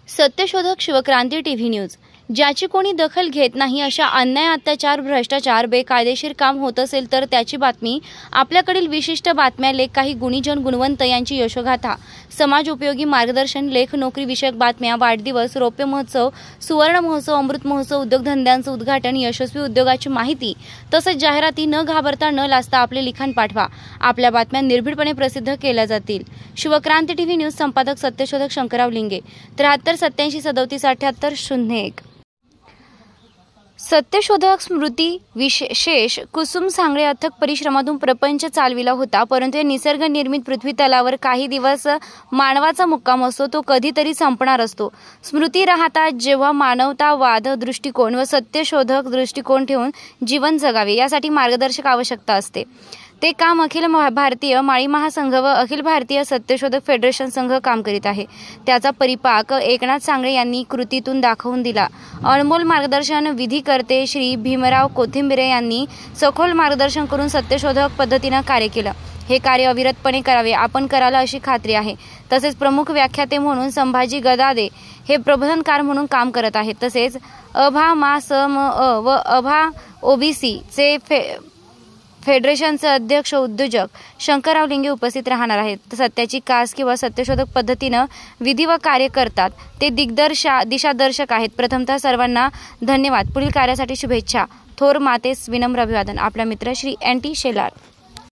सत्यशोधक Shivkranti TV news. ज्याची कोणी दखल घेत नाही अशा अन्याय, अत्याचार, भ्रष्टाचार, बेकायदेशीर काम होत असेल तर त्याची बातमी, आपल्याकडील विशिष्ट बातम्या, लेख, काही गुणीजन गुणवंत यांची यशोगाथा, समाज उपयोगी मार्गदर्शन, लेख, नोकरी विषयक बातम्या, वाढदिवस, रौप्य महोत्सव, सुवर्ण महोत्सव, अमृत महोत्सव, उद्योगधंद्यांचं उद्घाटन, यशस्वी उद्योगाची माहिती तसेच जाहिराती न घाबरता न लाजता आपले लिखाण पाठवा। आपल्या बातम्या निर्भीडपणे प्रसिद्ध केल्या जातील। शिवक्रांती टीव्ही न्यूज संपादक सत्यशोधक शंकरराव लिंगे 73 87 37 78 01। सत्यशोधक स्मृती विशेष कुसुम सांगळे अथक परिश्रमातून प्रपंच चालविला होता, परंतु या निसर्ग निर्मित पृथ्वी तलावर काही दिवस मानवाचा मुक्काम असतो, तो कधीतरी संपणार असतो। स्मृती राहतात जेव्हा मानवतावाद दृष्टिकोन व सत्यशोधक दृष्टिकोन ठेवून जीवन जगावे, यासाठी मार्गदर्शक आवश्यकता असते। ते काम अखिल भारतीय माळी महासंघ व अखिल भारतीय सत्यशोधक फेडरेशन संघ काम करीत आहे। त्याचा परिपाक एकनाथ सांगळे यांनी कृतीतून दाखवून दिला। अनमोल मार्गदर्शन विधिकर्ते श्री भीमराव कोथिंबिरे यांनी सखोल मार्गदर्शन करून सत्यशोधक पद्धतीने कार्य केलं। हे कार्य अविरतपणे करावे, आपण कराल अशी खात्री आहे। तसेच प्रमुख व्याख्याते म्हणून संभाजी गदादे हे प्रबोधनकार म्हणून काम करत आहेत। तसेच अभा मा सम व अभा ओबीसी चे फेडरेशनचे अध्यक्ष उद्योजक शंकरराव लिंगे उपस्थित राहणार आहेत। सत्याची कास किंवा सत्यशोधक पद्धतीने विधी व कार्य करतात, ते दिशादर्शक आहेत। प्रथमतः सर्वांना धन्यवाद। पुढील कार्यासाठी शुभेच्छा। थोर मातेस विनम्र अभिवादन। आपला मित्र श्री NT शेलार।